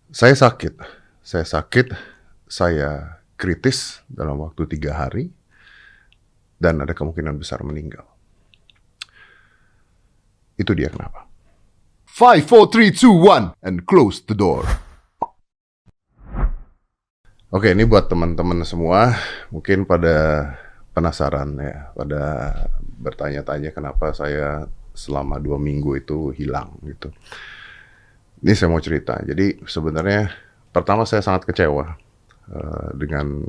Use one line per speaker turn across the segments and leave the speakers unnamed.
Saya sakit, saya sakit, saya kritis dalam waktu 3 hari, dan ada kemungkinan besar meninggal. Itu dia kenapa. 5, 4, 3, 2, 1, and close the door. Oke, ini buat teman-teman semua, mungkin pada penasaran ya, pada bertanya-tanya kenapa saya selama 2 minggu itu hilang gitu. Ini saya mau cerita. Jadi sebenarnya pertama saya sangat kecewa dengan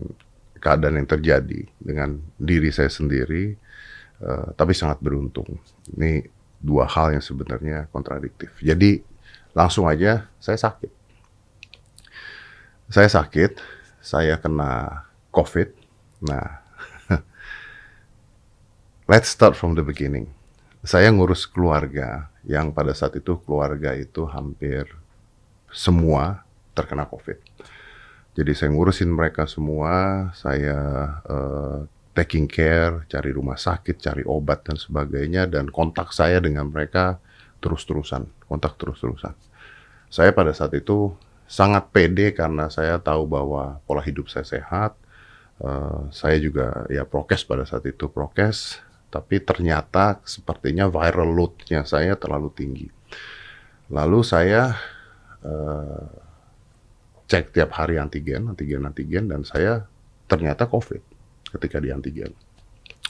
keadaan yang terjadi dengan diri saya sendiri, tapi sangat beruntung. Ini dua hal yang sebenarnya kontradiktif. Jadi langsung aja saya sakit. Saya kena COVID. Nah, let's start from the beginning. Saya ngurus keluarga yang pada saat itu keluarga itu hampir semua terkena COVID. Jadi saya ngurusin mereka semua, saya taking care, cari rumah sakit, cari obat dan sebagainya, dan kontak saya dengan mereka kontak terus-terusan. Saya pada saat itu sangat pede karena saya tahu bahwa pola hidup saya sehat. Saya juga ya prokes pada saat itu, tapi ternyata sepertinya viral load-nya saya terlalu tinggi. Lalu saya cek tiap hari antigen, dan saya ternyata COVID ketika di antigen.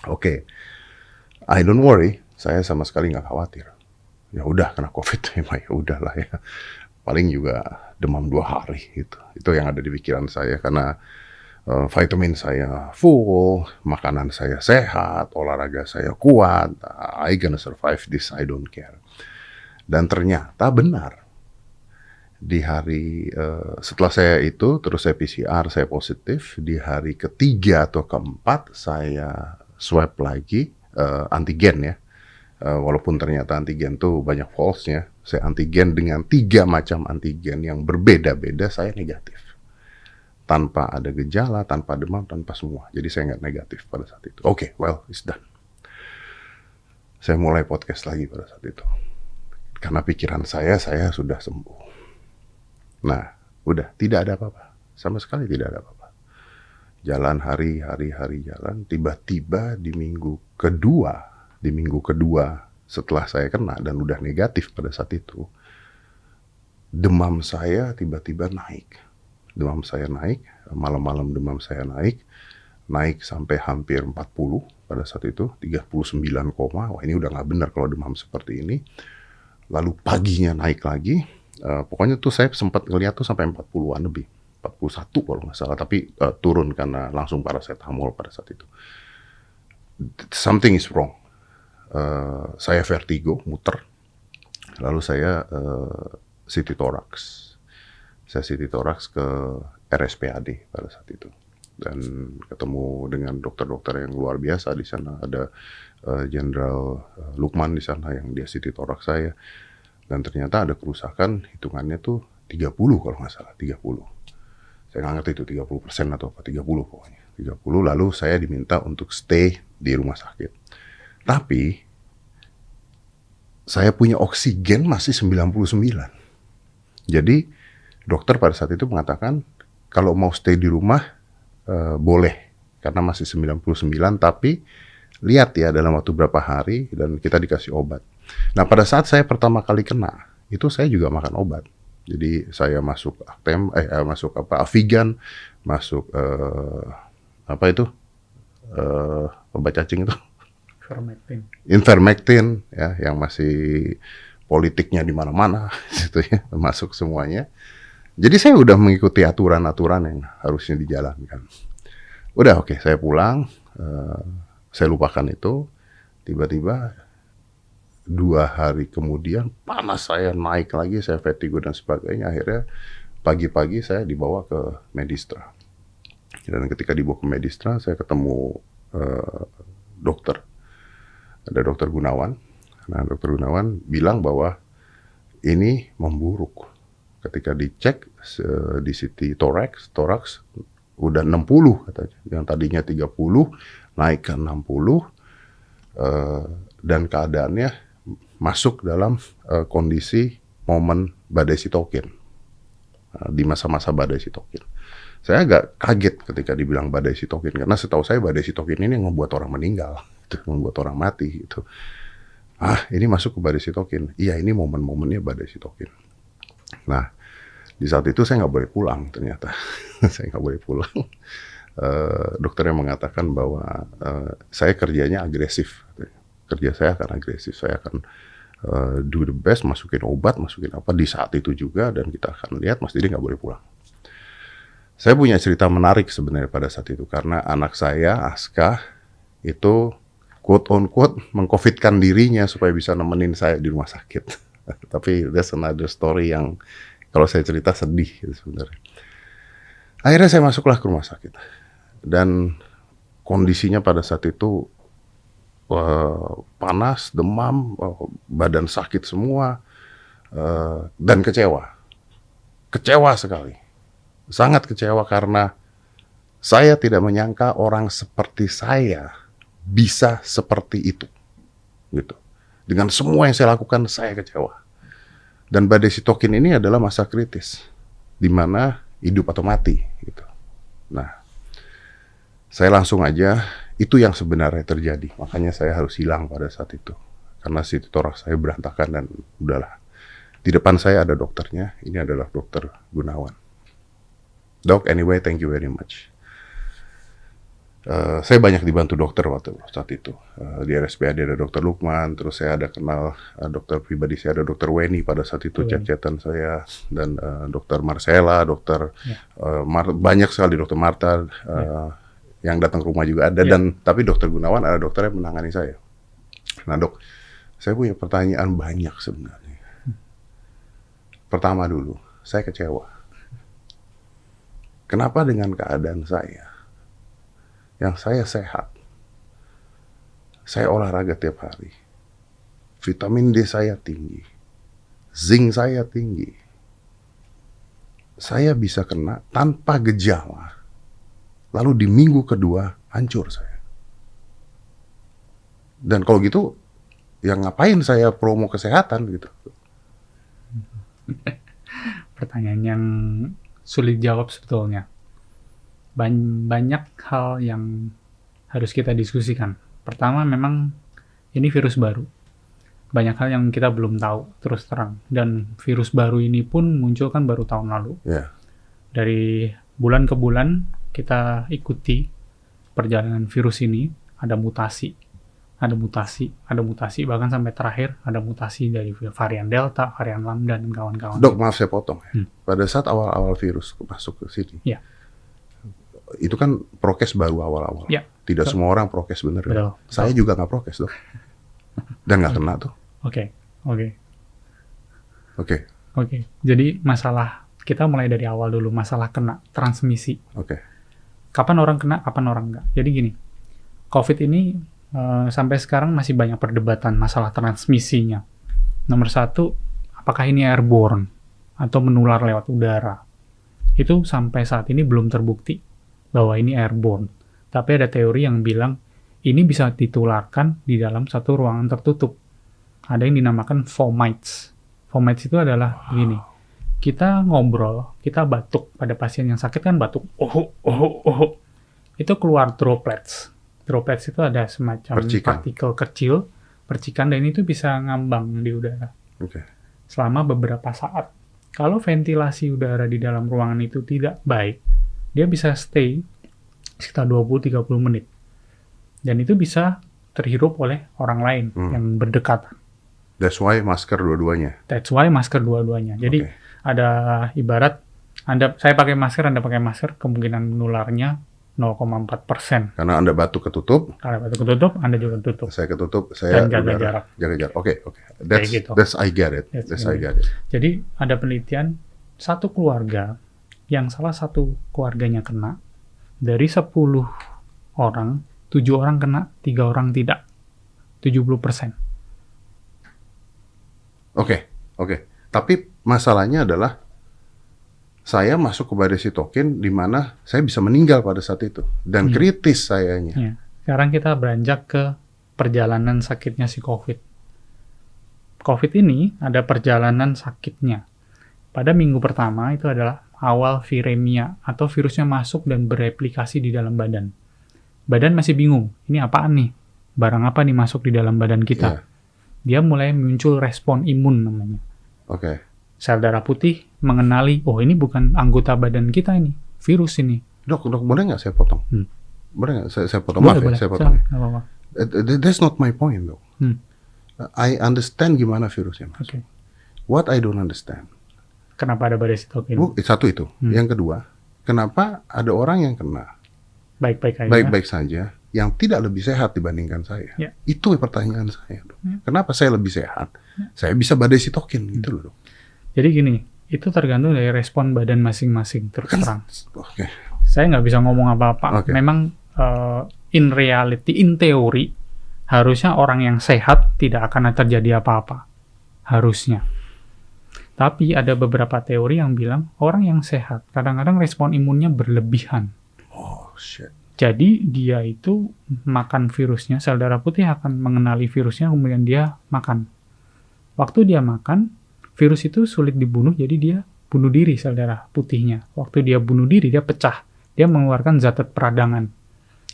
Oke, I don't worry, saya sama sekali nggak khawatir. Ya udah kena COVID, ya udahlah ya. Paling juga demam 2 hari gitu. Itu yang ada di pikiran saya karena vitamin saya full, makanan saya sehat, olahraga saya kuat. I gonna survive this, I don't care. Dan ternyata benar. Di hari setelah saya itu, terus saya PCR, saya positif. Di hari ketiga atau keempat saya swab lagi antigen ya. Walaupun ternyata antigen tuh banyak false-nya, saya antigen dengan 3 macam antigen yang berbeda-beda, saya negatif. Tanpa ada gejala, tanpa demam, tanpa semua. Jadi saya nggak negatif pada saat itu. Oke, well, it's done. Saya mulai podcast lagi pada saat itu. Karena pikiran saya sudah sembuh. Nah, udah, tidak ada apa-apa. Sama sekali tidak ada apa-apa. Jalan hari jalan, tiba-tiba di minggu kedua setelah saya kena dan udah negatif pada saat itu, demam saya tiba-tiba naik. Demam saya naik, malam-malam demam saya naik sampai hampir 40 pada saat itu, 39, wah ini udah nggak benar kalau demam seperti ini. Lalu paginya naik lagi, pokoknya tuh saya sempat ngeliat tuh sampai 40-an lebih, 41 kalau nggak salah, tapi turun karena langsung paracetamol pada saat itu. Something is wrong. Saya vertigo, muter. Lalu saya CT thorax. Saya CT thorax ke RSPAD pada saat itu. Dan ketemu dengan dokter-dokter yang luar biasa di sana. Ada Jenderal Lukman di sana yang dia CT thorax saya. Dan ternyata ada kerusakan, hitungannya tuh 30 kalau nggak salah, 30. Saya nggak ngerti itu 30% atau apa, 30 pokoknya. 30, lalu saya diminta untuk stay di rumah sakit. Tapi, saya punya oksigen masih 99. Jadi, dokter pada saat itu mengatakan, kalau mau stay di rumah, boleh. Karena masih 99, tapi lihat ya dalam waktu berapa hari, dan kita dikasih obat. Nah, pada saat saya pertama kali kena, itu saya juga makan obat. Jadi saya masuk Avigan, masuk apa itu? Obat cacing itu. Ivermectin ya, yang masih politiknya di mana-mana gitu ya, masuk semuanya. Jadi saya udah mengikuti aturan-aturan yang harusnya dijalankan. Udah oke, saya pulang, saya lupakan itu. Tiba-tiba 2 hari kemudian panas saya naik lagi, saya vertigo dan sebagainya. Akhirnya pagi-pagi saya dibawa ke Medistra. Dan ketika dibawa ke Medistra, saya ketemu dokter. Ada Dokter Gunawan. Nah, Dokter Gunawan bilang bahwa ini memburuk. Ketika dicek di CT thorax udah 60 katanya. Yang tadinya 30 naik ke 60, dan keadaannya masuk dalam kondisi momen badai sitokin. di masa-masa badai sitokin. Saya agak kaget ketika dibilang badai sitokin, karena setahu saya badai sitokin ini yang membuat orang meninggal, itu membuat orang mati gitu. Ini masuk ke badai sitokin. Iya, ini momen-momennya badai sitokin. Nah, di saat itu saya nggak boleh pulang ternyata. Saya nggak boleh pulang. Dokternya mengatakan bahwa saya kerjanya agresif. Kerja saya akan agresif. Saya akan do the best, masukin obat, masukin apa di saat itu juga, dan kita akan lihat Mas Didi nggak boleh pulang. Saya punya cerita menarik sebenarnya pada saat itu, karena anak saya, Aska, itu quote-on-quote meng-covidkan dirinya supaya bisa nemenin saya di rumah sakit. Tapi that's another story yang kalau saya cerita sedih gitu sebenarnya. Akhirnya saya masuklah ke rumah sakit. Dan kondisinya pada saat itu panas, demam, badan sakit semua, dan kecewa. Kecewa sekali. Sangat kecewa karena saya tidak menyangka orang seperti saya bisa seperti itu. Gitu. Dengan semua yang saya lakukan, saya kecewa. Dan badai sitokin ini adalah masa kritis, di mana hidup atau mati. Gitu. Nah, saya langsung aja, itu yang sebenarnya terjadi. Makanya saya harus hilang pada saat itu. Karena situ toraks saya berantakan dan udahlah. Di depan saya ada dokternya, ini adalah Dokter Gunawan. Dok, anyway, thank you very much. Saya banyak dibantu dokter waktu saat itu. Di RSPAD ada Dokter Lukman, terus saya ada kenal dokter pribadi saya, ada Dokter Weni pada saat itu, chat-chatan saya, dan Dokter Marcella, banyak sekali Dokter Marta, yang datang ke rumah juga ada, dan tapi Dokter Gunawan ada dokter yang menangani saya. Nah dok, saya punya pertanyaan banyak sebenarnya. Pertama dulu, saya kecewa. Kenapa dengan keadaan saya, yang saya sehat, saya olahraga tiap hari, vitamin D saya tinggi, zinc saya tinggi, saya bisa kena tanpa gejala, lalu di minggu kedua hancur saya. Dan kalau gitu, ya ngapain saya promo kesehatan gitu?
Pertanyaan yang sulit jawab sebetulnya. Banyak hal yang harus kita diskusikan. Pertama, memang ini virus baru. Banyak hal yang kita belum tahu, terus terang. Dan virus baru ini pun muncul kan baru tahun lalu. Dari bulan ke bulan, kita ikuti perjalanan virus ini. Ada mutasi, bahkan sampai terakhir ada mutasi dari varian Delta, varian Lambda, dan kawan-kawan.
Dok, maaf saya potong. Pada saat awal-awal virus masuk ke sini, itu kan prokes baru awal-awal. Tidak semua orang prokes bener.
Betul.
Saya juga nggak prokes dok, dan nggak kena tuh.
Oke. Jadi masalah kita mulai dari awal dulu, masalah kena transmisi. Kapan orang kena, kapan orang enggak. Jadi gini, COVID ini sampai sekarang masih banyak perdebatan masalah transmisinya. Nomor satu, apakah ini airborne atau menular lewat udara? Itu sampai saat ini belum terbukti bahwa ini airborne. Tapi ada teori yang bilang ini bisa ditularkan di dalam satu ruangan tertutup. Ada yang dinamakan fomites. Fomites itu adalah begini. Kita ngobrol, kita batuk. Pada pasien yang sakit kan batuk. Itu keluar droplets. Droplets itu ada semacam partikel kecil, percikan, dan itu bisa ngambang di udara. Selama beberapa saat. Kalau ventilasi udara di dalam ruangan itu tidak baik, dia bisa stay sekitar 20-30 menit. Dan itu bisa terhirup oleh orang lain yang berdekatan.
That's why masker dua-duanya.
Jadi ada ibarat, saya pakai masker, Anda pakai masker, kemungkinan menularnya 0,4%.
Karena Anda batuk ketutup.
Anda juga tutup.
Saya ketutup, saya
jaga jarak.
Jaga jarak. That's I get it.
Jadi ada penelitian, satu keluarga yang salah satu keluarganya kena, dari 10 orang, 7 orang kena, 3 orang tidak. 70%.
Tapi masalahnya adalah saya masuk ke badai sitokin di mana saya bisa meninggal pada saat itu. Dan kritis sayanya.
Sekarang kita beranjak ke perjalanan sakitnya si COVID. COVID ini ada perjalanan sakitnya. Pada minggu pertama itu adalah awal viremia atau virusnya masuk dan bereplikasi di dalam badan. Badan masih bingung, ini apaan nih? Barang apa nih masuk di dalam badan kita? Dia mulai muncul respon imun namanya. Sel darah putih mengenali, oh ini bukan anggota badan kita ini, virus ini.
Dok, boleh nggak saya potong? Boleh nggak saya potong?
Boleh,
Maaf
boleh.
ya, saya potong.
Apa-apa.
That's not my point, dok. I understand gimana virusnya masuk. What I don't understand.
Kenapa ada badai sitokin?
Satu itu. Yang kedua, kenapa ada orang yang kena baik-baik saja, yang tidak lebih sehat dibandingkan saya? Itu pertanyaan saya, dok. Kenapa saya lebih sehat? Saya bisa badai sitokin, gitu loh, dok.
Jadi gini, itu tergantung dari respon badan masing-masing, terus terang. Saya nggak bisa ngomong apa-apa. Memang in reality, in teori, harusnya orang yang sehat tidak akan terjadi apa-apa. Harusnya. Tapi ada beberapa teori yang bilang orang yang sehat kadang-kadang respon imunnya berlebihan. Jadi dia itu makan virusnya, sel darah putih akan mengenali virusnya, kemudian dia makan. Waktu dia makan, virus itu sulit dibunuh, jadi dia bunuh diri sel darah putihnya. Waktu dia bunuh diri, dia pecah. Dia mengeluarkan zat peradangan.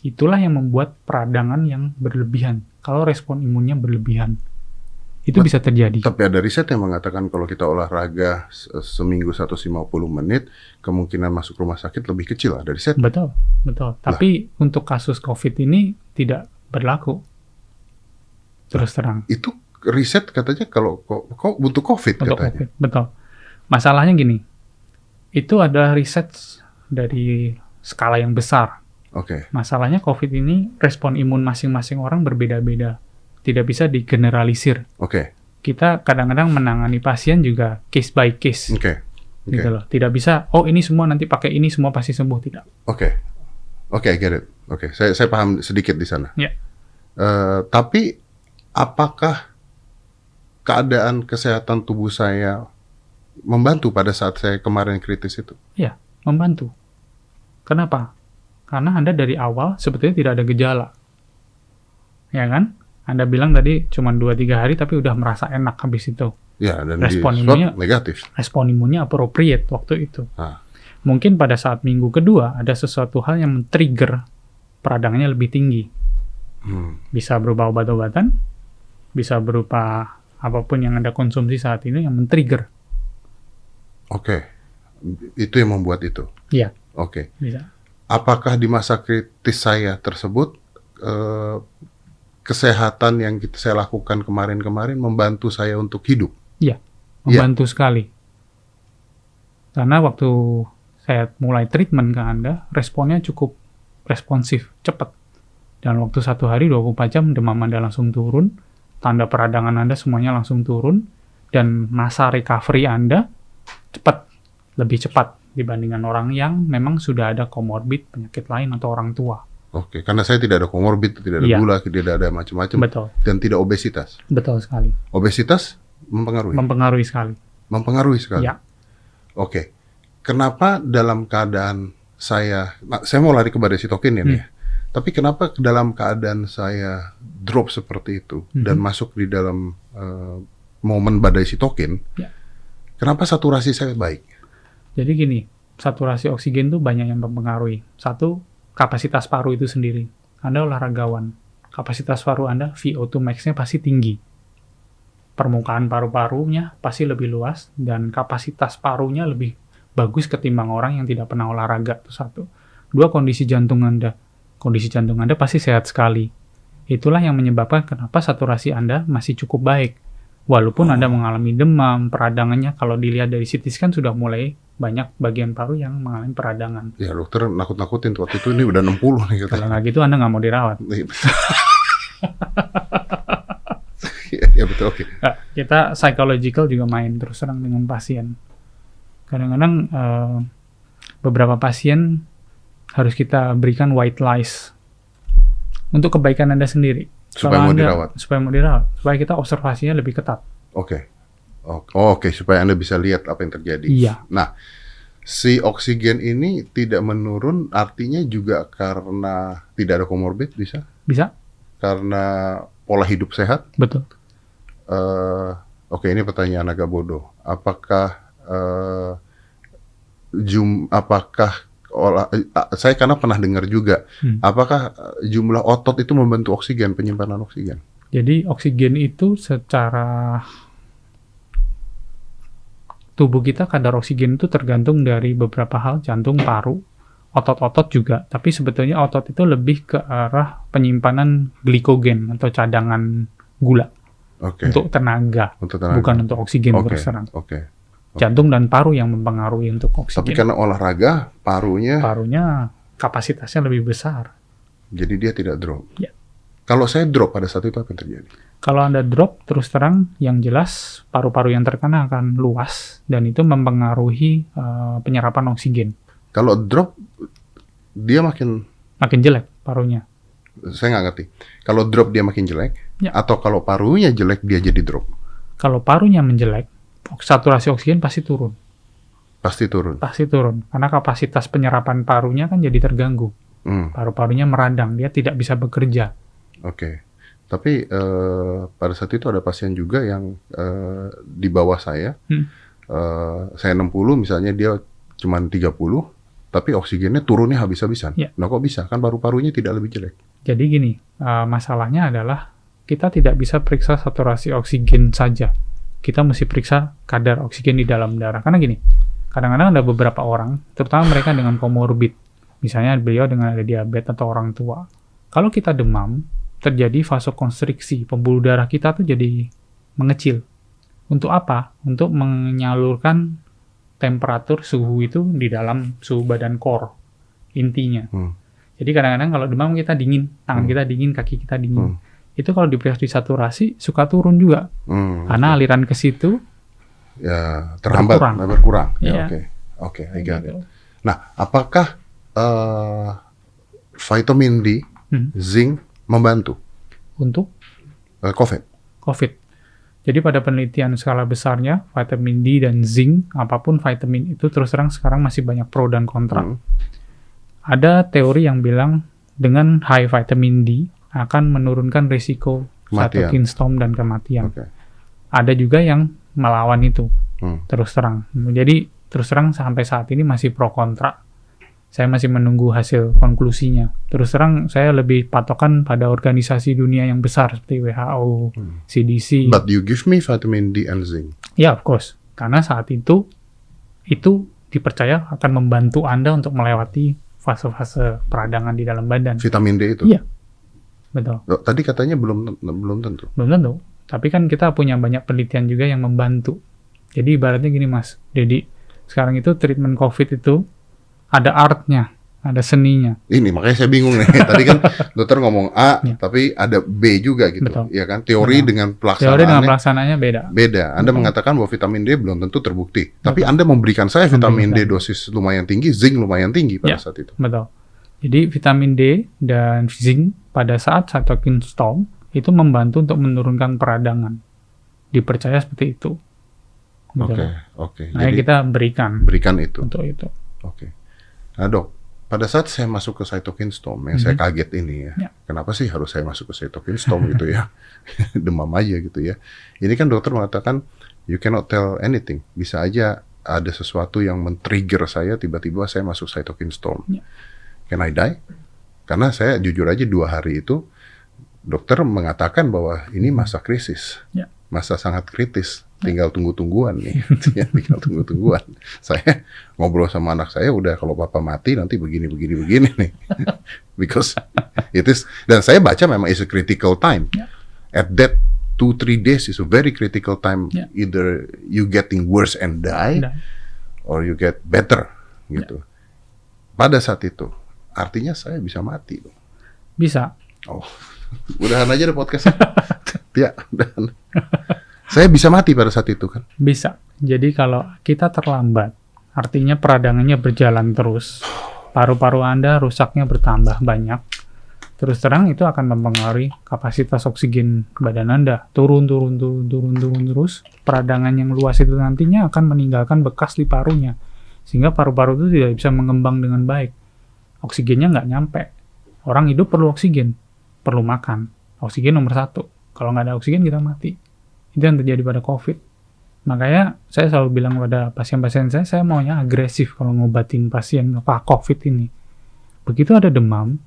Itulah yang membuat peradangan yang berlebihan. Kalau respon imunnya berlebihan. Itu bisa terjadi. Tapi
ada riset yang mengatakan kalau kita olahraga seminggu 150 menit, kemungkinan masuk rumah sakit lebih kecil. Ada riset?
Betul. Tapi untuk kasus COVID ini tidak berlaku. Terus terang.
Itu riset katanya kalau untuk COVID katanya.
COVID, betul. Masalahnya gini, itu ada riset dari skala yang besar. Masalahnya COVID ini respon imun masing-masing orang berbeda-beda. Tidak bisa digeneralisir. Kita kadang-kadang menangani pasien juga case by case. Gitu loh. Tidak bisa, oh ini semua nanti pakai ini semua pasti sembuh, tidak.
I get it. Saya paham sedikit di sana. Tapi apakah keadaan kesehatan tubuh saya membantu pada saat saya kemarin kritis itu?
Iya, membantu. Kenapa? Karena Anda dari awal sebetulnya tidak ada gejala. Ya kan? Anda bilang tadi cuma 2-3 hari tapi udah merasa enak habis itu.
Dan respon imunnya negatif.
Respon imunnya appropriate waktu itu. Mungkin pada saat minggu kedua ada sesuatu hal yang men-trigger peradangannya lebih tinggi. Bisa berupa obat-obatan, bisa berupa apapun yang Anda konsumsi saat ini yang men-trigger.
Itu yang membuat itu?
Iya.
Bisa. Apakah di masa kritis saya tersebut kesehatan yang saya lakukan kemarin-kemarin membantu saya untuk hidup?
Iya, membantu sekali. Karena waktu saya mulai treatment ke Anda, responnya cukup responsif, cepat. Dan waktu 1 hari 24 jam demam Anda langsung turun, tanda peradangan Anda semuanya langsung turun, dan masa recovery Anda lebih cepat dibandingkan orang yang memang sudah ada comorbid, penyakit lain atau orang tua.
Karena saya tidak ada komorbid, tidak ada gula, tidak ada macam-macam, dan tidak obesitas.
Betul sekali.
Obesitas mempengaruhi?
Mempengaruhi sekali.
Mempengaruhi sekali?
Ya.
Kenapa dalam keadaan saya mau lari ke badai sitokin ini ya, tapi kenapa dalam keadaan saya drop seperti itu, dan masuk di dalam momen badai sitokin, kenapa saturasi saya baik?
Jadi gini, saturasi oksigen itu banyak yang mempengaruhi. Satu, kapasitas paru itu sendiri. Anda olahragawan, kapasitas paru Anda, VO2 max-nya pasti tinggi. Permukaan paru-parunya pasti lebih luas, dan kapasitas parunya lebih bagus ketimbang orang yang tidak pernah olahraga. Itu satu. Dua, kondisi jantung Anda. Kondisi jantung Anda pasti sehat sekali. Itulah yang menyebabkan kenapa saturasi Anda masih cukup baik. Walaupun Anda mengalami demam, peradangannya kalau dilihat dari CT scan sudah mulai banyak bagian paru yang mengalami peradangan.
Ya dokter nakut-nakutin waktu itu, ini udah 60 nih.
Kalau nggak gitu Anda nggak mau dirawat.
Ya betul,
Kita psychological juga main terus terang dengan pasien. Kadang-kadang beberapa pasien harus kita berikan white lies untuk kebaikan Anda sendiri.
Supaya mau dirawat.
Supaya kita observasinya lebih ketat.
Supaya Anda bisa lihat apa yang terjadi.
Iya.
Nah, si oksigen ini tidak menurun artinya juga karena tidak ada komorbid, bisa?
Bisa.
Karena pola hidup sehat?
Betul.
Ini pertanyaan agak bodoh. Apakah apakah saya karena pernah dengar juga, apakah jumlah otot itu membantu oksigen, penyimpanan oksigen?
Jadi oksigen itu secara tubuh kita, kadar oksigen itu tergantung dari beberapa hal, jantung, paru, otot-otot juga. Tapi sebetulnya otot itu lebih ke arah penyimpanan glikogen atau cadangan gula untuk tenaga, bukan untuk oksigen terus terang. Jantung dan paru yang mempengaruhi untuk oksigen.
Tapi karena olahraga, parunya
kapasitasnya lebih besar.
Jadi dia tidak drop.
Ya.
Kalau saya drop pada saat itu apa yang terjadi?
Kalau Anda drop, terus terang yang jelas paru-paru yang terkena akan luas dan itu mempengaruhi penyerapan oksigen.
Kalau drop, dia makin
jelek parunya.
Saya nggak ngerti. Kalau drop dia makin jelek, atau kalau parunya jelek dia jadi drop?
Kalau parunya menjelek, saturasi oksigen pasti turun.
Pasti turun, karena kapasitas penyerapan parunya kan jadi terganggu. Paru-parunya meradang, dia tidak bisa bekerja. Tapi pada saat itu ada pasien juga yang di bawah saya. Saya 60, misalnya dia cuma 30, tapi oksigennya turunnya habis-habisan. Nah kok bisa? Kan paru-parunya tidak lebih jelek.
Jadi gini, masalahnya adalah kita tidak bisa periksa saturasi oksigen saja. Kita mesti periksa kadar oksigen di dalam darah. Karena gini, kadang-kadang ada beberapa orang, terutama mereka dengan komorbid, misalnya beliau dengan ada diabetes atau orang tua. Kalau kita demam, terjadi vasokonstriksi, pembuluh darah kita tuh jadi mengecil. Untuk apa? Untuk menyalurkan temperatur suhu itu di dalam suhu badan core, intinya. Jadi kadang-kadang kalau demam kita dingin, tangan kita dingin, kaki kita dingin. Itu kalau diperiksa di saturasi suka turun juga. Karena aliran ke situ
terhambat, berkurang. Oke, I got it. Nah, apakah vitamin D, zinc membantu
untuk COVID? Jadi pada penelitian skala besarnya, vitamin D dan zinc, apapun vitamin itu terus terang sekarang masih banyak pro dan kontra. Ada teori yang bilang dengan high vitamin D akan menurunkan risiko cytokine storm dan kematian. Ada juga yang melawan itu, terus terang. Jadi terus terang sampai saat ini masih pro kontra. Saya masih menunggu hasil konklusinya. Terus terang saya lebih patokan pada organisasi dunia yang besar seperti WHO, CDC.
But you give me vitamin D and zinc.
Ya, of course. Karena saat itu dipercaya akan membantu Anda untuk melewati fase-fase peradangan di dalam badan.
Vitamin D itu?
Iya. Betul.
Tadi katanya belum tentu.
Belum tentu. Tapi kan kita punya banyak penelitian juga yang membantu. Jadi ibaratnya gini Mas. Jadi sekarang itu treatment COVID itu ada artnya, ada seninya.
Ini makanya saya bingung nih. Tadi kan dokter ngomong A, tapi ada B juga gitu.
Betul.
Ya kan? Teori dengan
pelaksanaannya beda.
Anda mengatakan bahwa vitamin D belum tentu terbukti. Tapi Anda memberikan saya vitamin D dosis lumayan tinggi, zinc lumayan tinggi pada saat itu.
Betul. Jadi vitamin D dan zinc pada saat cytokine storm itu membantu untuk menurunkan peradangan. Dipercaya seperti itu.
Oke.
Nah,
jadi
kita berikan
itu.
Untuk itu.
Oke. Nah dok, pada saat saya masuk ke cytokine storm, saya kaget ini ya. Kenapa sih harus saya masuk ke cytokine storm gitu ya? Demam aja gitu ya. Ini kan dokter mengatakan, you cannot tell anything. Bisa aja ada sesuatu yang men-trigger saya, tiba-tiba saya masuk cytokine storm. Can I die? Karena saya jujur aja 2 hari itu, dokter mengatakan bahwa ini masa krisis. Masa sangat kritis. Tinggal tunggu-tungguan nih. Tinggal tunggu-tungguan. Saya ngobrol sama anak saya, udah kalau papa mati nanti begini nih. Because it is, dan saya baca memang is a critical time. At that 2-3 days is a very critical time. Either you getting worse and die, or you get better gitu. Pada saat itu, artinya saya bisa mati.
Bisa.
Oh, udahan aja deh podcastnya. Ya, udahan. Saya bisa mati pada saat itu kan?
Bisa. Jadi kalau kita terlambat, artinya peradangannya berjalan terus. Paru-paru Anda rusaknya bertambah banyak. Terus terang itu akan mempengaruhi kapasitas oksigen badan Anda. Turun terus. Peradangan yang luas itu nantinya akan meninggalkan bekas di parunya. Sehingga paru-paru itu tidak bisa mengembang dengan baik. Oksigennya nggak nyampe. Orang hidup perlu oksigen. Perlu makan. Oksigen nomor 1. Kalau nggak ada oksigen kita mati. Itu yang terjadi pada COVID. Makanya saya selalu bilang pada pasien-pasien saya maunya agresif kalau ngobatin pasien COVID ini. Begitu ada demam,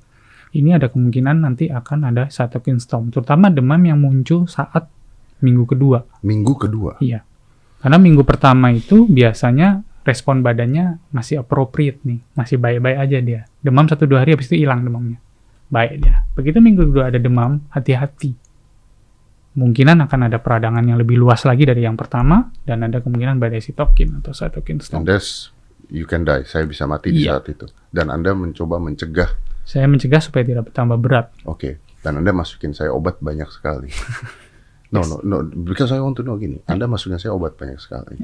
ini ada kemungkinan nanti akan ada cytokine storm, terutama demam yang muncul saat minggu kedua.
Minggu kedua?
Iya. Karena minggu pertama itu biasanya respon badannya masih appropriate nih, masih baik-baik aja dia. Demam 1-2 hari habis itu hilang demamnya. Baik dia. Begitu minggu kedua ada demam, hati-hati. Kemungkinan akan ada peradangan yang lebih luas lagi dari yang pertama, dan ada kemungkinan badai sitokin atau cytokine storm.
And you can die, saya bisa mati di saat itu. Dan Anda mencoba mencegah.
Saya mencegah supaya tidak bertambah berat.
Oke. Dan Anda masukin saya obat banyak sekali. No, because I want to know gini. Anda masukin saya obat banyak sekali.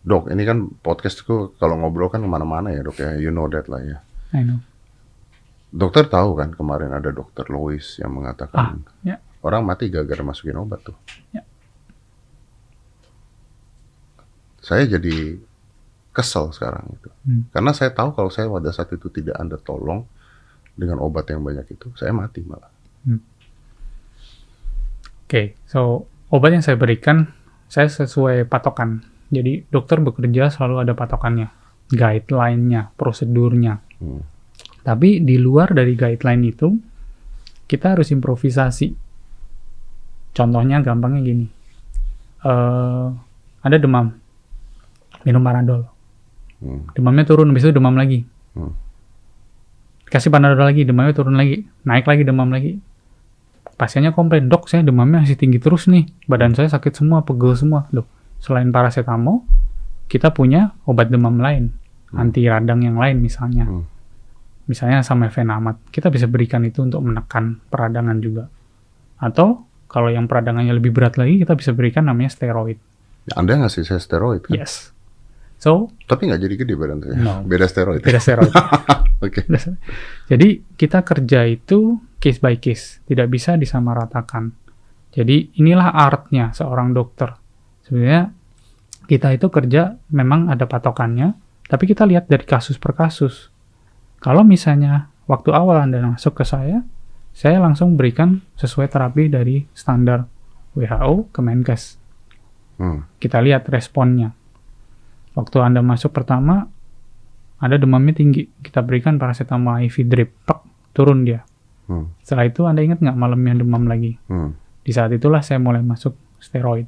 Dok, ini kan podcastku kalau ngobrol kan kemana-mana ya dok ya. You know that lah ya.
I know.
Dokter tahu kan kemarin ada dokter Lois yang mengatakan orang mati gara-gara masukin obat tuh.
Ya.
Saya jadi kesel sekarang itu. Karena saya tahu kalau saya pada saat itu tidak Anda tolong dengan obat yang banyak itu, saya mati malah.
Oke, so obat yang saya berikan, saya sesuai patokan. Jadi dokter bekerja selalu ada patokannya, guideline-nya, prosedurnya. Tapi di luar dari guideline itu, kita harus improvisasi. Contohnya gampangnya gini, ada demam, minum Panadol. Demamnya turun, habis itu demam lagi. Kasih Panadol lagi, demamnya turun lagi, naik lagi demam lagi. Pasiennya komplain, dok saya demamnya masih tinggi terus nih, badan saya sakit semua, pegel semua. Loh, selain paracetamol, kita punya obat demam lain, anti radang yang lain misalnya. Misalnya sama Venamat, kita bisa berikan itu untuk menekan peradangan juga. Atau kalau yang peradangannya lebih berat lagi, kita bisa berikan namanya steroid.
Ya, Anda ngasih saya steroid kan?
Yes. So,
tapi nggak jadi gede badan saya.
No.
Beda steroid.
Beda steroid.
Oke.
Jadi kita kerja itu case by case, tidak bisa disamaratakan. Jadi inilah artnya seorang dokter. Sebenarnya kita itu kerja memang ada patokannya, tapi kita lihat dari kasus per kasus. Kalau misalnya waktu awal Anda masuk ke saya langsung berikan sesuai terapi dari standar WHO, Kemenkes. Kita lihat responnya. Waktu Anda masuk pertama, ada demamnya tinggi, kita berikan paracetamol IV drip, turun dia. Setelah itu Anda ingat nggak malamnya demam lagi? Di saat itulah saya mulai masuk steroid.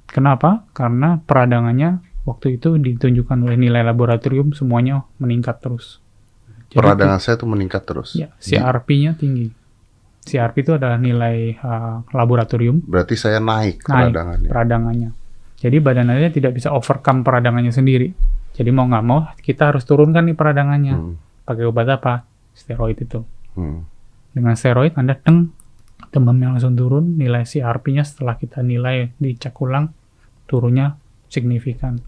Kenapa? Karena peradangannya waktu itu ditunjukkan oleh nilai laboratorium semuanya meningkat terus. Jadi
peradangan saya tuh meningkat terus?
Ya, CRP-nya tinggi. CRP itu adalah nilai laboratorium.
Berarti saya naik
peradangannya. Jadi badan Anda tidak bisa overcome peradangannya sendiri. Jadi mau nggak mau kita harus turunkan nih peradangannya. Pakai obat apa? Steroid itu. Dengan steroid Anda demamnya langsung turun, nilai CRP-nya setelah kita nilai dicek ulang turunnya signifikan.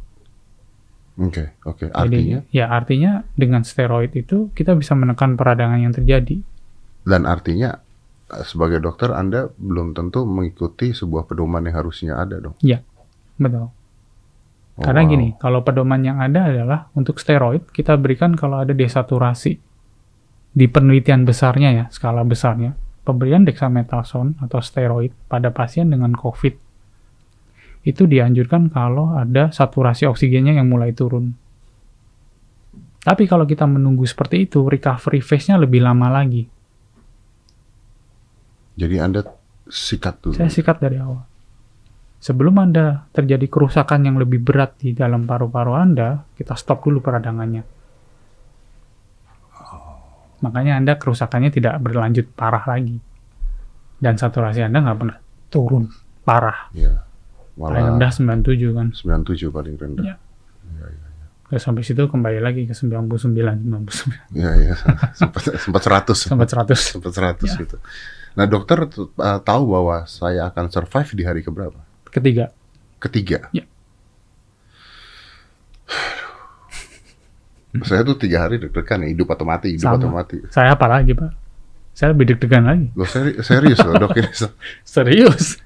Oke. Artinya?
Jadi, ya artinya dengan steroid itu kita bisa menekan peradangan yang terjadi.
Dan artinya sebagai dokter Anda belum tentu mengikuti sebuah pedoman yang harusnya ada dong?
Iya, betul. Karena gini, kalau pedoman yang ada adalah untuk steroid kita berikan kalau ada desaturasi. Di penelitian besarnya ya, skala besarnya, pemberian dexamethasone atau steroid pada pasien dengan COVID itu dianjurkan kalau ada saturasi oksigennya yang mulai turun. Tapi kalau kita menunggu seperti itu, recovery phase-nya lebih lama lagi.
Jadi Anda sikat dulu?
Saya sikat dari awal. Sebelum Anda terjadi kerusakan yang lebih berat di dalam paru-paru Anda, kita stop dulu peradangannya. Makanya Anda kerusakannya tidak berlanjut parah lagi. Dan saturasi Anda nggak pernah turun parah.
Ya,
paling rendah 97 kan.
97 paling rendah.
Ya. Terus sampai situ kembali lagi ke 99.
Iya. Sempat 100.
Sempat 100
ya. Gitu. Nah dokter tahu bahwa saya akan survive di hari keberapa? Ketiga?
Ya.
Saya tuh 3 hari deg-degan ya, hidup atau mati.
Saya apa lagi Pak? Saya lebih deg-degan lagi.
Loh serius loh dok ini.
Serius.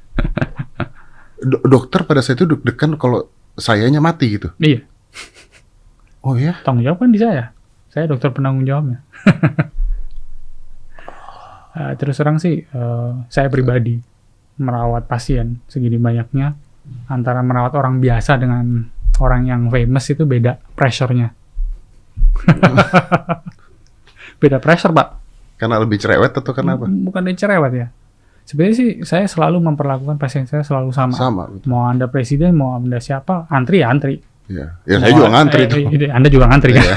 Dokter pada saat itu deg-degan kalau sayanya mati gitu?
Iya.
Oh ya?
Tanggung jawab kan di saya. Saya dokter penanggung jawabnya. Terus terang sih, saya pribadi merawat pasien segini banyaknya, antara merawat orang biasa dengan orang yang famous itu beda pressure-nya. Beda pressure, Pak.
Karena lebih cerewet atau kenapa?
Bukan dia cerewet ya. Sebenarnya sih saya selalu memperlakukan pasien saya selalu sama.
Sama. Betul.
Mau Anda presiden, mau Anda siapa, antri ya antri.
Ya, ya saya juga ngantri tuh.
Anda juga ngantri kan?
Ya,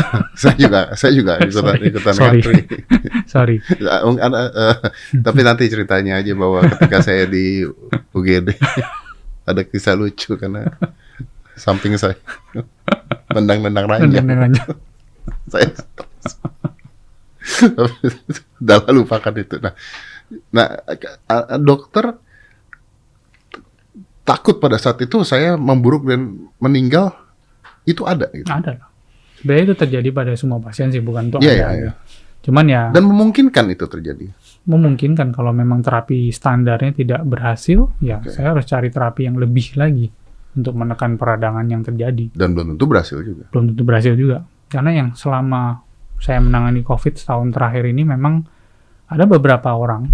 saya juga ikutan ngantri.
Sorry.
Tapi nanti ceritanya aja bahwa ketika saya di UGD ada kisah lucu karena samping saya nendang ranjang. Saya udah lupakan itu. Nah, dokter takut pada saat itu saya memburuk dan meninggal. Itu ada gitu.
Ada. Sebenarnya itu terjadi pada semua pasien sih, bukan untuk
Anda.
Anda. Cuman ya.
Dan memungkinkan itu terjadi.
Memungkinkan kalau memang terapi standarnya tidak berhasil, ya saya harus cari terapi yang lebih lagi untuk menekan peradangan yang terjadi.
Dan belum tentu berhasil juga.
Belum tentu berhasil juga. Karena yang selama saya menangani COVID setahun terakhir ini memang ada beberapa orang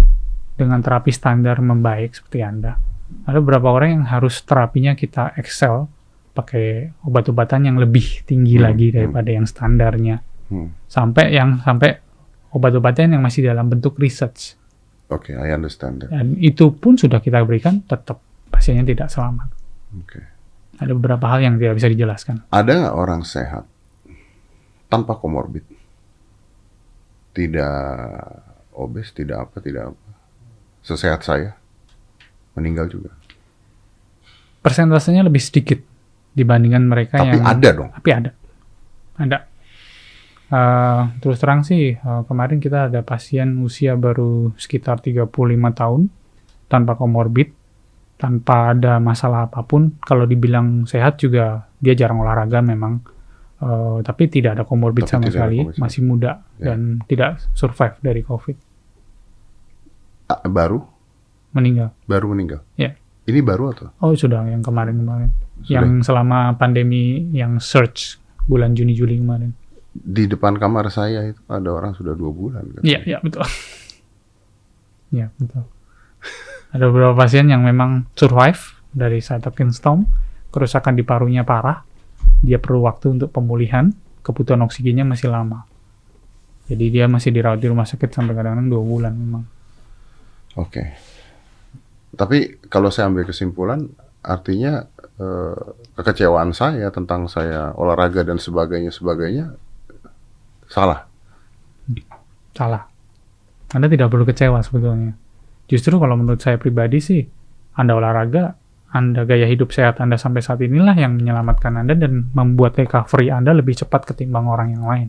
dengan terapi standar membaik seperti Anda. Ada beberapa orang yang harus terapinya kita excel pakai obat-obatan yang lebih tinggi lagi daripada yang standarnya. Sampai obat-obatan yang masih dalam bentuk research.
Oke, I understand that.
Dan itu pun sudah kita berikan, tetap pasiennya tidak selamat.
Oke.
Ada beberapa hal yang tidak bisa dijelaskan.
Ada nggak orang sehat tanpa komorbid? Tidak obes, tidak apa. Sesehat saya, meninggal juga.
Persentasenya lebih sedikit dibandingkan mereka
yang... Tapi ada dong?
Tapi ada. Terus terang sih, kemarin kita ada pasien usia baru sekitar 35 tahun, tanpa komorbid, tanpa ada masalah apapun. Kalau dibilang sehat juga, dia jarang olahraga memang. Tapi tidak ada komorbid sama sekali, masih muda, dan tidak survive dari COVID.
Baru meninggal. Ya. Ini baru atau?
Oh, sudah yang kemarin. Yang selama pandemi yang surge bulan Juni Juli kemarin.
Di depan kamar saya itu ada orang sudah 2 bulan.
Iya, betul. Iya, betul. Ada beberapa pasien yang memang survive dari cytokine storm, kerusakan di parunya parah. Dia perlu waktu untuk pemulihan, kebutuhan oksigennya masih lama. Jadi dia masih dirawat di rumah sakit sampai kadang-kadang 2 bulan memang.
Oke. Tapi kalau saya ambil kesimpulan, artinya kekecewaan saya tentang saya olahraga dan sebagainya salah.
Anda tidak perlu kecewa sebetulnya. Justru kalau menurut saya pribadi sih, Anda olahraga, Anda gaya hidup sehat Anda sampai saat inilah yang menyelamatkan Anda dan membuat recovery Anda lebih cepat ketimbang orang yang lain.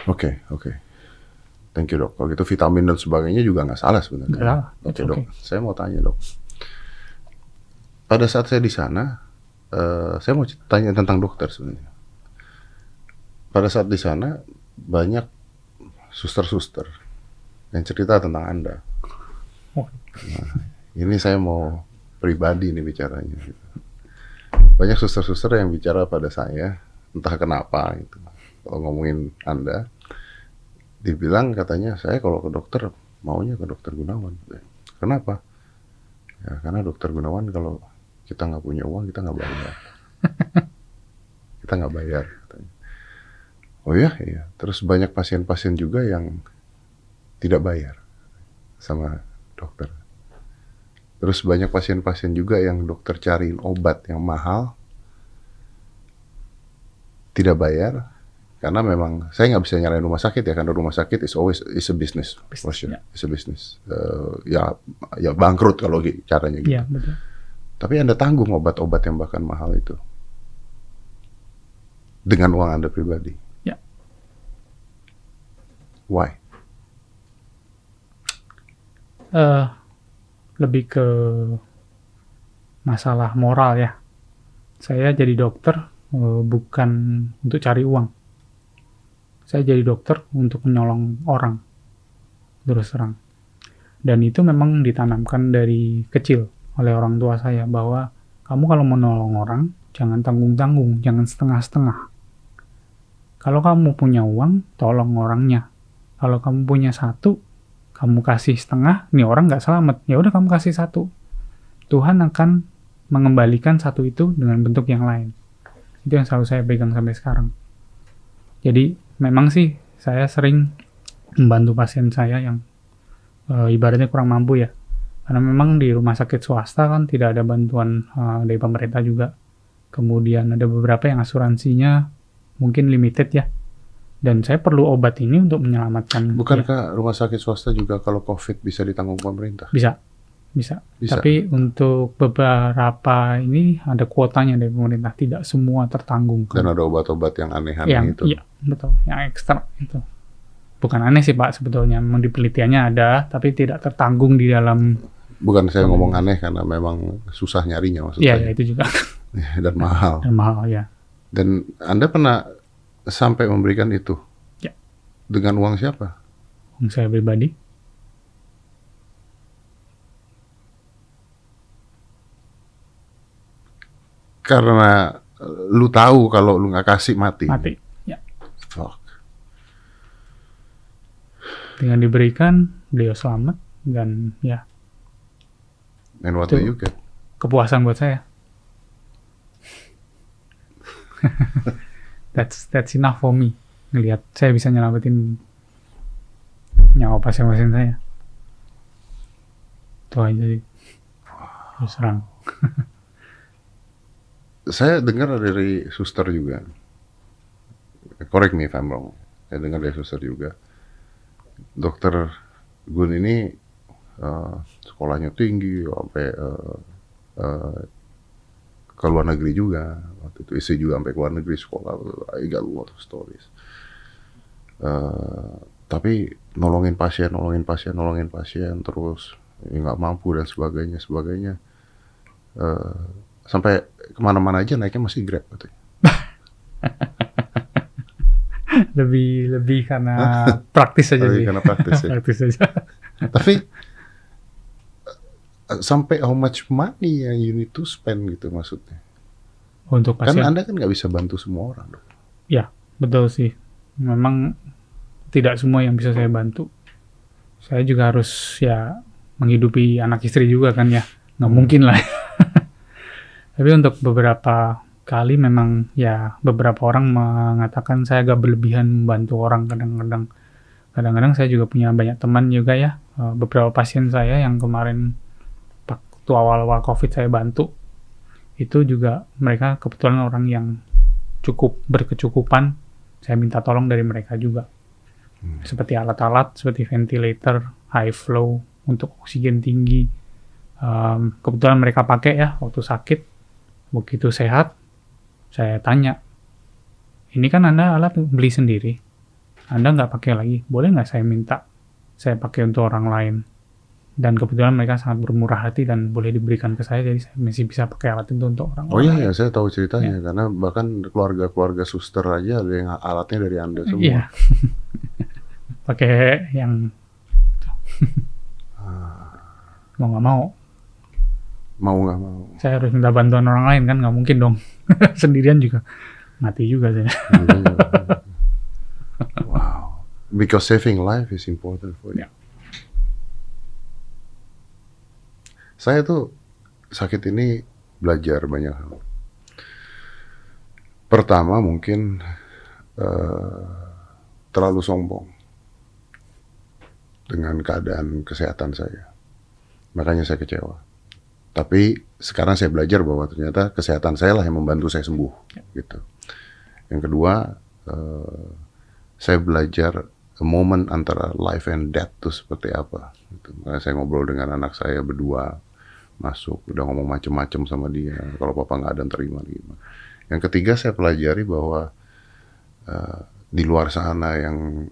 Oke. Thank you, Dok. Kalau gitu vitamin dan sebagainya juga nggak salah sebenarnya.
Nggak salah.
Oke, Dok. Saya mau tanya, Dok. Pada saat saya di sana, saya mau tanya tentang dokter sebenarnya. Pada saat di sana, banyak suster-suster yang cerita tentang Anda. Nah, ini saya mau pribadi nih bicaranya. Banyak suster-suster yang bicara pada saya, entah kenapa gitu. Kalau ngomongin Anda, dibilang katanya saya kalau ke dokter maunya ke dokter Gunawan. Kenapa? Ya karena dokter Gunawan kalau kita nggak punya uang kita nggak bayar. Kita nggak bayar. Katanya. Oh ya, iya. Terus banyak pasien-pasien juga yang tidak bayar sama dokter. Terus banyak pasien-pasien juga yang dokter cariin obat yang mahal, tidak bayar. Karena memang saya nggak bisa nyalain rumah sakit ya, karena rumah sakit is a business. Yeah. It's a business. Ya bangkrut kalau caranya gitu.
Yeah, betul.
Tapi Anda tanggung obat-obat yang bahkan mahal itu dengan uang Anda pribadi.
Ya. Yeah.
Why?
Lebih ke masalah moral ya. Saya jadi dokter bukan untuk cari uang. Saya jadi dokter untuk menolong orang, terus terang. Dan itu memang ditanamkan dari kecil oleh orang tua saya, bahwa kamu kalau menolong orang, jangan tanggung-tanggung, jangan setengah-setengah. Kalau kamu punya uang, tolong orangnya. Kalau kamu punya 1, kamu kasih setengah, nih orang nggak selamat, ya udah kamu kasih 1. Tuhan akan mengembalikan 1 itu dengan bentuk yang lain. Itu yang selalu saya pegang sampai sekarang. Jadi memang sih saya sering membantu pasien saya yang ibaratnya kurang mampu ya. Karena memang di rumah sakit swasta kan tidak ada bantuan dari pemerintah juga. Kemudian ada beberapa yang asuransinya mungkin limited ya. Dan saya perlu obat ini untuk menyelamatkan.
Bukankah rumah sakit swasta juga kalau COVID bisa ditanggung pemerintah?
Bisa. Tapi untuk beberapa ini ada kuotanya dari pemerintah. Tidak semua tertanggung.
Dan ada obat-obat yang aneh-aneh itu.
Iya, betul. Yang ekstra itu. Bukan aneh sih Pak sebetulnya. Memang di penelitiannya ada, tapi tidak tertanggung di dalam.
Bukan saya ngomong aneh karena memang susah nyarinya maksudnya.
Iya, itu juga.
Dan mahal.
Ya.
Dan Anda pernah sampai memberikan itu?
Ya.
Dengan uang siapa?
Uang saya pribadi.
Karena lu tahu kalau lu nggak kasih mati.
Mati, ya.
Fuck.
Dengan diberikan, beliau selamat dan ya.
And what do you get?
Kepuasan buat saya. That's enough for me. Ngelihat saya bisa nyelamatin nyawa pasien-pasien saya. Itu aja sih. Terus terang.
Saya dengar dari suster juga. Correct me if I'm wrong. Saya dengar dari suster juga. Dokter Gun ini sekolahnya tinggi, sampai ke luar negeri juga. Waktu itu istri juga sampai ke luar negeri sekolah. I got a lot of stories. Tapi nolongin pasien terus nggak mampu dan sebagainya. Sampai kemana-mana aja naiknya masih Grab katanya.
lebih karena praktis aja sih.
Karena praktis ya.
Praktis aja.
Tapi sampai how much money yang you need to spend gitu maksudnya?
Untuk pasien.
Kan Anda kan nggak bisa bantu semua orang dong.
Ya, betul sih. Memang tidak semua yang bisa saya bantu. Saya juga harus ya menghidupi anak istri juga kan ya. Nggak mungkin lah. Tapi untuk beberapa kali memang ya beberapa orang mengatakan saya agak berlebihan membantu orang kadang-kadang. Kadang-kadang saya juga punya banyak teman juga ya. Beberapa pasien saya yang kemarin waktu awal-awal COVID saya bantu. Itu juga mereka kebetulan orang yang cukup berkecukupan. Saya minta tolong dari mereka juga. Seperti alat-alat, seperti ventilator, high flow, untuk oksigen tinggi. Kebetulan mereka pakai ya waktu sakit. Begitu sehat, saya tanya, ini kan Anda alat beli sendiri, Anda nggak pakai lagi, boleh nggak saya minta saya pakai untuk orang lain? Dan kebetulan mereka sangat bermurah hati dan boleh diberikan ke saya, jadi saya masih bisa pakai alat itu untuk orang lain.
Oh iya, saya tahu ceritanya, karena bahkan keluarga-keluarga suster aja ada yang alatnya dari Anda semua.
Iya. Pakai yang mau nggak mau.
Mau nggak mau.
Saya harus minta bantuan orang lain kan, nggak mungkin dong. Sendirian juga mati juga saya.
Wow. Because saving life is important for you.
Yeah.
Saya tuh sakit ini belajar banyak hal. Pertama mungkin terlalu sombong dengan keadaan kesehatan saya. Makanya saya kecewa. Tapi sekarang saya belajar bahwa ternyata kesehatan saya lah yang membantu saya sembuh, gitu. Yang kedua, saya belajar momen antara life and death itu seperti apa. Gitu. Makanya saya ngobrol dengan anak saya berdua, masuk, udah ngomong macem-macem sama dia. Kalau papa nggak ada terima gimana. Yang ketiga saya pelajari bahwa di luar sana yang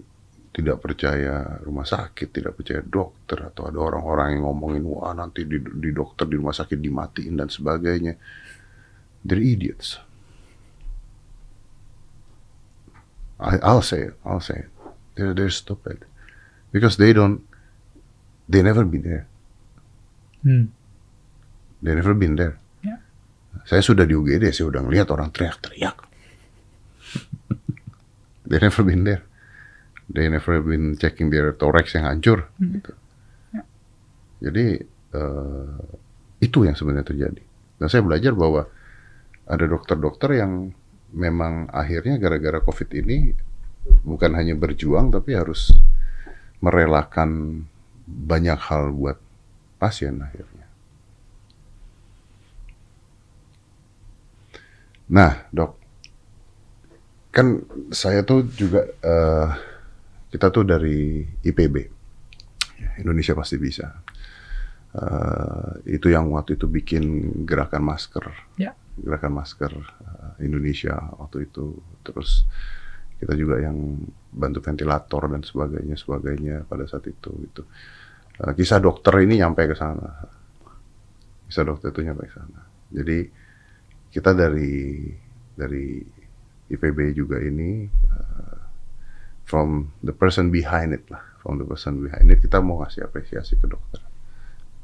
tidak percaya rumah sakit, tidak percaya dokter, atau ada orang-orang yang ngomongin, wah nanti di dokter di rumah sakit dimatiin dan sebagainya. They're idiots. I'll say it. They're stupid. Because they never been there. They never been there.
Yeah.
Saya sudah di UGD, saya udah ngeliat orang teriak-teriak. They never been there. They never been checking their thorax yang hancur. Gitu. Jadi itu yang sebenarnya terjadi. Dan saya belajar bahwa ada dokter-dokter yang memang akhirnya gara-gara COVID ini bukan hanya berjuang tapi harus merelakan banyak hal buat pasien akhirnya. Nah, Dok, kan saya tuh juga kita tuh dari IPB, Indonesia Pasti Bisa. Itu yang waktu itu bikin gerakan masker, gerakan masker Indonesia waktu itu. Terus kita juga yang bantu ventilator dan sebagainya pada saat itu. Gitu. Kisah dokter ini nyampe ke sana. Kisah dokter itu nyampe ke sana. Jadi kita dari IPB juga ini from the person behind it lah, kita mau ngasih apresiasi ke dokter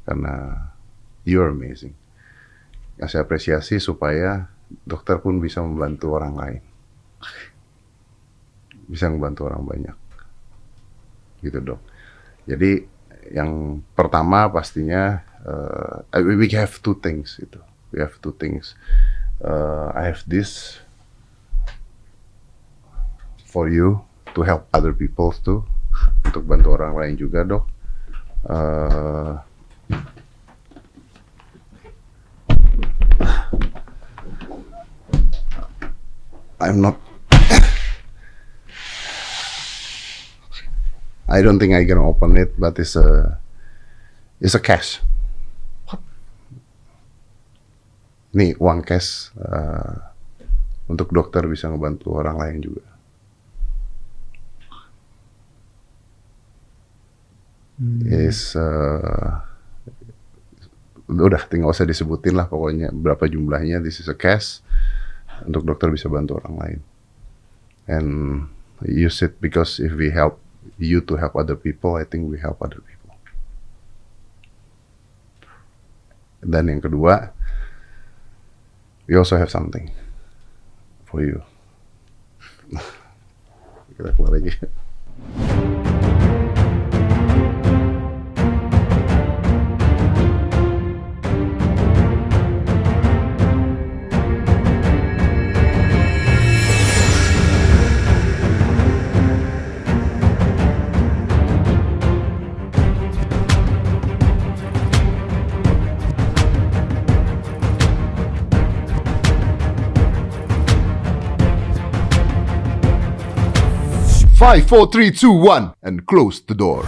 karena you're amazing. Ngasih apresiasi supaya dokter pun bisa membantu orang lain, bisa membantu orang banyak, gitu Dok. Jadi yang pertama pastinya we have two things itu. We have two things. I have this for you to help other people too, untuk bantu orang lain juga Dok. I don't think I can open it, but it's a cash. Nih uang cash untuk dokter bisa ngebantu orang lain juga. Udah tinggal usah disebutin lah pokoknya berapa jumlahnya. This is a cash untuk dokter bisa bantu orang lain. And use it because if we help you to help other people, I think we help other people. Dan yang kedua, we also have something for you. Kita keluar lagi. Five, 4, 3, 2, 1, and close the door.